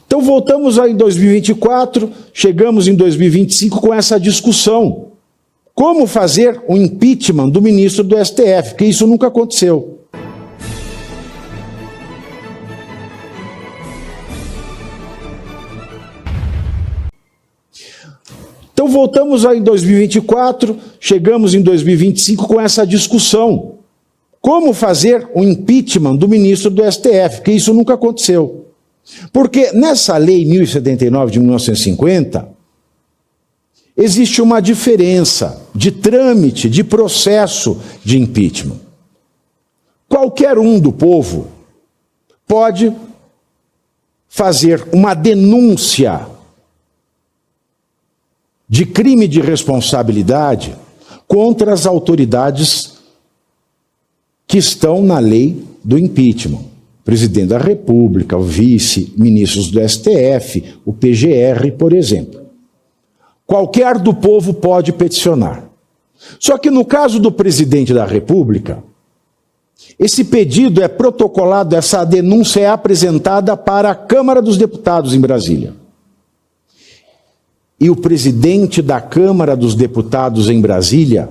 Então voltamos aí em 2024, chegamos em 2025 com essa discussão. Como fazer o impeachment do ministro do STF, porque isso nunca aconteceu. Então voltamos aí em 2024, chegamos em 2025 com essa discussão. Como fazer o impeachment do ministro do STF, porque isso nunca aconteceu. Porque nessa lei 1079 de 1950, existe uma diferença de trâmite, de processo de impeachment. Qualquer um do povo pode fazer uma denúncia de crime de responsabilidade contra as autoridades que estão na lei do impeachment. O presidente da República, o vice-ministros do STF, o PGR, por exemplo. Qualquer do povo pode peticionar. Só que no caso do presidente da República, esse pedido é protocolado, essa denúncia é apresentada para a Câmara dos Deputados em Brasília. E o presidente da Câmara dos Deputados em Brasília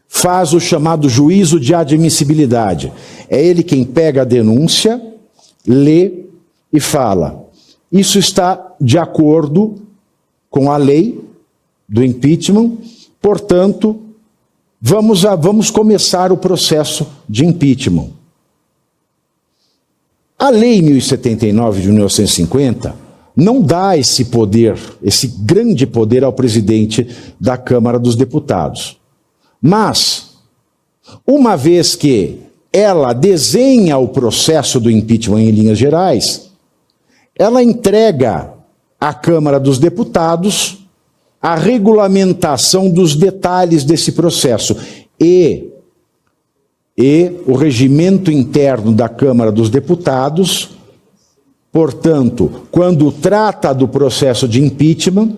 faz o chamado juízo de admissibilidade. É ele quem pega a denúncia, lê e fala: isso está de acordo com a lei do impeachment, portanto, vamos começar o processo de impeachment. A lei 1079 de 1950 não dá esse poder, esse grande poder ao presidente da Câmara dos Deputados. Mas, uma vez que ela desenha o processo do impeachment em linhas gerais, ela entrega à Câmara dos Deputados a regulamentação dos detalhes desse processo e o regimento interno da Câmara dos Deputados. Portanto, quando trata do processo de impeachment,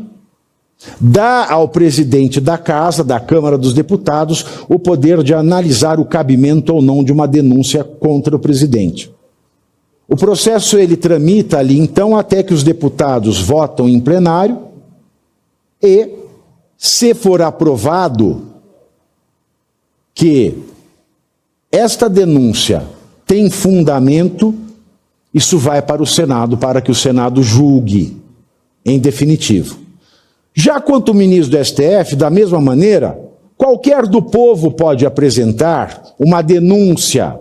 dá ao presidente da Casa, da Câmara dos Deputados, o poder de analisar o cabimento ou não de uma denúncia contra o presidente. O processo ele tramita ali, então, até que os deputados votam em plenário e, se for aprovado que esta denúncia tem fundamento, isso vai para o Senado, para que o Senado julgue em definitivo. Já quanto ao ministro do STF, da mesma maneira, qualquer do povo pode apresentar uma denúncia,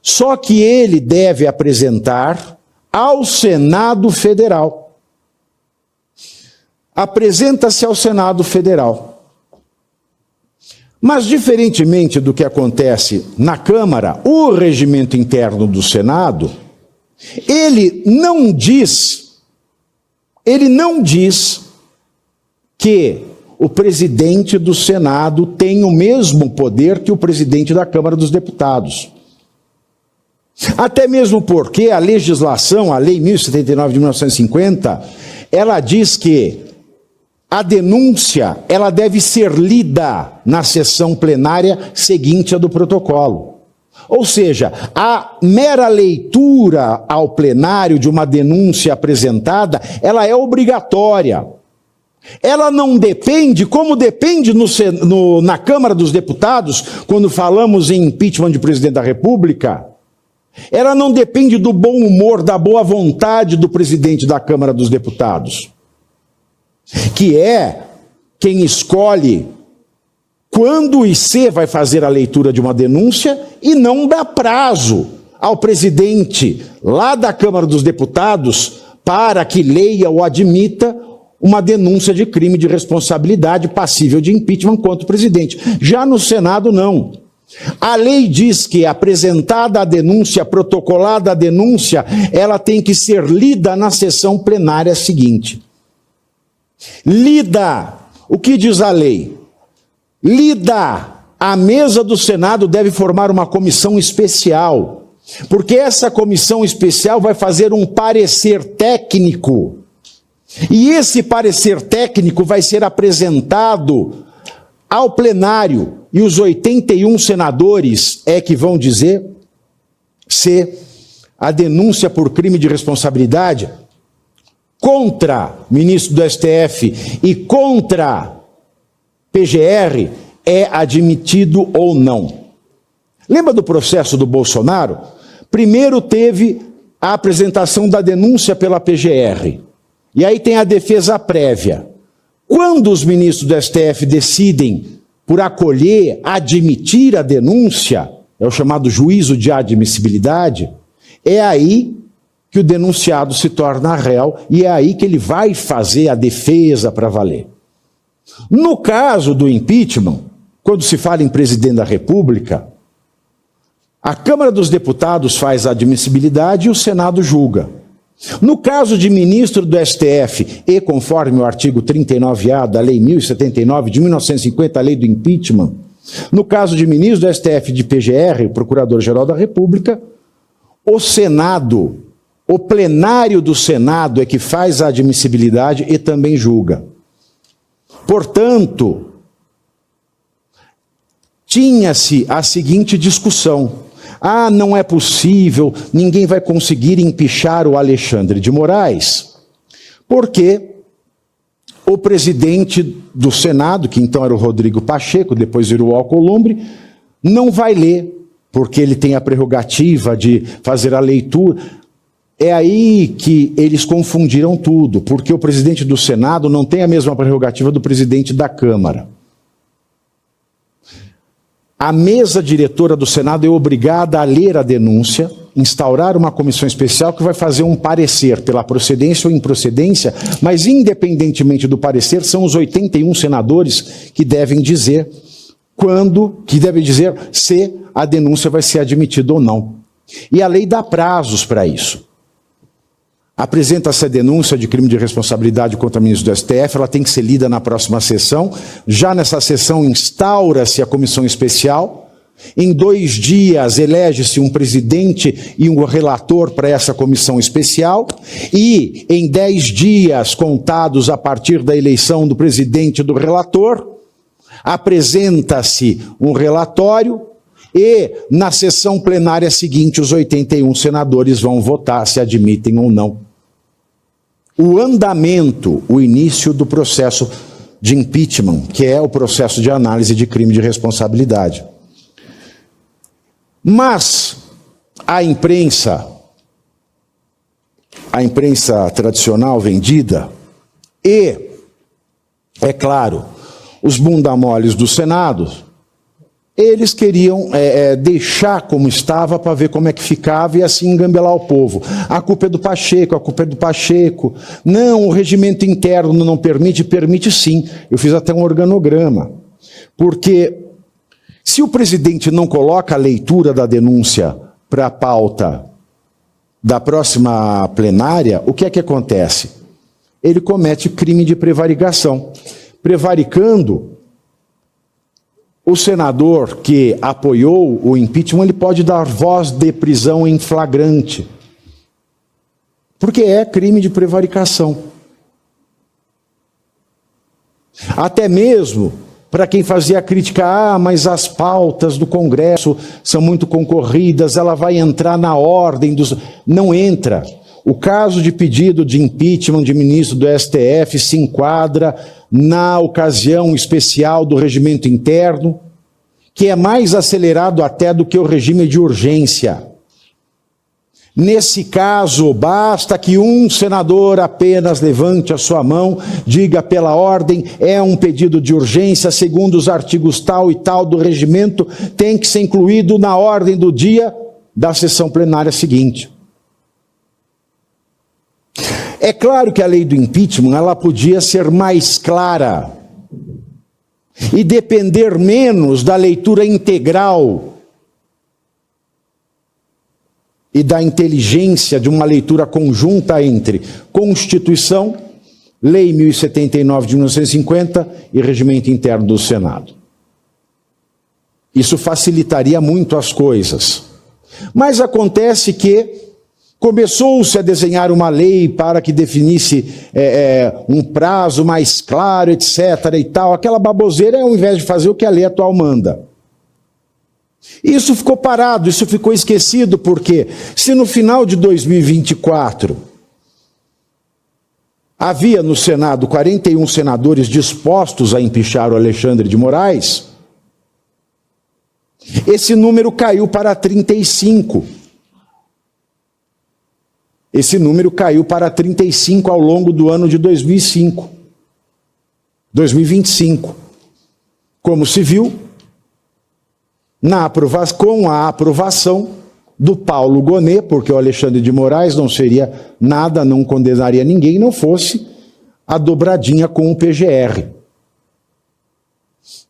só que ele deve apresentar ao Senado Federal. Apresenta-se ao Senado Federal. Mas, diferentemente do que acontece na Câmara, o regimento interno do Senado, ele não diz que o presidente do Senado tem o mesmo poder que o presidente da Câmara dos Deputados. Até mesmo porque a legislação, a Lei 1079 de 1950, ela diz que a denúncia ela deve ser lida na sessão plenária seguinte à do protocolo. Ou seja, a mera leitura ao plenário de uma denúncia apresentada, ela é obrigatória. Ela não depende, como depende na Câmara dos Deputados, quando falamos em impeachment de presidente da República, ela não depende do bom humor, da boa vontade do presidente da Câmara dos Deputados, que é quem escolhe quando e se vai fazer a leitura de uma denúncia e não dá prazo ao presidente lá da Câmara dos Deputados para que leia ou admita uma denúncia de crime de responsabilidade passível de impeachment contra o presidente. Já no Senado, não. A lei diz que, apresentada a denúncia, protocolada a denúncia, ela tem que ser lida na sessão plenária seguinte. Lida, o que diz a lei? Lida, a mesa do Senado deve formar uma comissão especial, porque essa comissão especial vai fazer um parecer técnico. E esse parecer técnico vai ser apresentado ao plenário, e os 81 senadores é que vão dizer se a denúncia por crime de responsabilidade contra ministro do STF e contra PGR é admitido ou não. Lembra do processo do Bolsonaro? Primeiro teve a apresentação da denúncia pela PGR. E aí tem a defesa prévia. Quando os ministros do STF decidem por acolher, admitir a denúncia, é o chamado juízo de admissibilidade, é aí que o denunciado se torna réu e é aí que ele vai fazer a defesa para valer. No caso do impeachment, quando se fala em presidente da República, a Câmara dos Deputados faz a admissibilidade e o Senado julga. No caso de ministro do STF, e conforme o artigo 39A da Lei 1079 de 1950, a lei do impeachment, no caso de ministro do STF de PGR, Procurador-Geral da República, o Senado, o plenário do Senado é que faz a admissibilidade e também julga. Portanto, tinha-se a seguinte discussão: não é possível, ninguém vai conseguir empichar o Alexandre de Moraes, porque o presidente do Senado, que então era o Rodrigo Pacheco, depois virou o Alcolumbre, não vai ler, porque ele tem a prerrogativa de fazer a leitura. É aí que eles confundiram tudo, porque o presidente do Senado não tem a mesma prerrogativa do presidente da Câmara. A mesa diretora do Senado é obrigada a ler a denúncia, instaurar uma comissão especial que vai fazer um parecer pela procedência ou improcedência, mas independentemente do parecer, são os 81 senadores que devem dizer se a denúncia vai ser admitida ou não. E a lei dá prazos para isso. Apresenta-se a denúncia de crime de responsabilidade contra o ministro do STF, ela tem que ser lida na próxima sessão. Já nessa sessão instaura-se a comissão especial. Em 2 dias elege-se um presidente e um relator para essa comissão especial. E em 10 dias contados a partir da eleição do presidente e do relator, apresenta-se um relatório e na sessão plenária seguinte os 81 senadores vão votar se admitem ou não o andamento, o início do processo de impeachment, que é o processo de análise de crime de responsabilidade. Mas a imprensa tradicional vendida e, é claro, os bundamoles do Senado, eles queriam deixar como estava para ver como é que ficava e assim engambelar o povo. A culpa é do Pacheco, a culpa é do Pacheco. Não, o regimento interno não permite, permite sim. Eu fiz até um organograma. Porque se o presidente não coloca a leitura da denúncia para a pauta da próxima plenária, o que é que acontece? Ele comete crime de prevaricação. Prevaricando, o senador que apoiou o impeachment, ele pode dar voz de prisão em flagrante, porque é crime de prevaricação. Até mesmo para quem fazia crítica, mas as pautas do Congresso são muito concorridas, ela vai entrar na ordem dos... Não entra. O caso de pedido de impeachment de ministro do STF se enquadra na ocasião especial do regimento interno, que é mais acelerado até do que o regime de urgência. Nesse caso, basta que um senador apenas levante a sua mão, diga pela ordem, é um pedido de urgência, segundo os artigos tal e tal do regimento, tem que ser incluído na ordem do dia da sessão plenária seguinte. É claro que a lei do impeachment ela podia ser mais clara e depender menos da leitura integral e da inteligência de uma leitura conjunta entre Constituição, Lei 1079 de 1950 e Regimento Interno do Senado. Isso facilitaria muito as coisas. Mas acontece que começou-se a desenhar uma lei para que definisse um prazo mais claro, etc. e tal. Aquela baboseira é ao invés de fazer o que a lei atual manda. Isso ficou parado, isso ficou esquecido, porque se no final de 2024 havia no Senado 41 senadores dispostos a empichar o Alexandre de Moraes, esse número caiu para 35. Esse número caiu para 35 ao longo do ano de 2025. Como se viu, com a aprovação do Paulo Gonet, porque o Alexandre de Moraes não seria nada, não condenaria ninguém, não fosse a dobradinha com o PGR.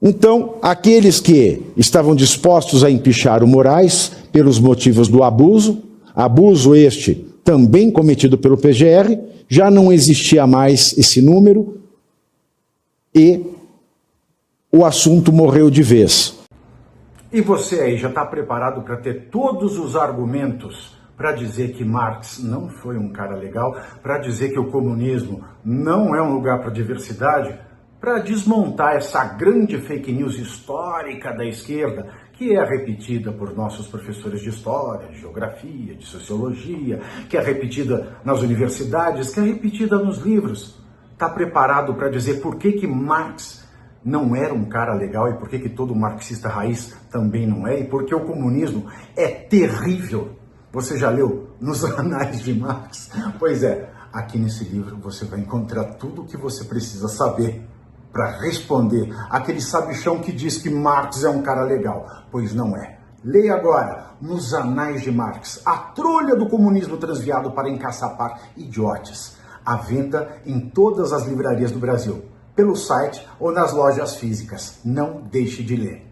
Então, aqueles que estavam dispostos a empichar o Moraes pelos motivos do abuso este também cometido pelo PGR, já não existia mais esse número e o assunto morreu de vez. E você aí já está preparado para ter todos os argumentos para dizer que Marx não foi um cara legal, para dizer que o comunismo não é um lugar para diversidade, para desmontar essa grande fake news histórica da esquerda, que é repetida por nossos professores de história, de geografia, de sociologia, que é repetida nas universidades, que é repetida nos livros. Está preparado para dizer por que Marx não era um cara legal e por que todo marxista raiz também não é, e por que o comunismo é terrível? Você já leu Nos Anais de Marx? Pois é, aqui nesse livro você vai encontrar tudo o que você precisa saber para responder aquele sabichão que diz que Marx é um cara legal, pois não é. Leia agora Nos Anais de Marx, a trolha do comunismo transviado para encaçapar idiotes, à venda em todas as livrarias do Brasil, pelo site ou nas lojas físicas. Não deixe de ler.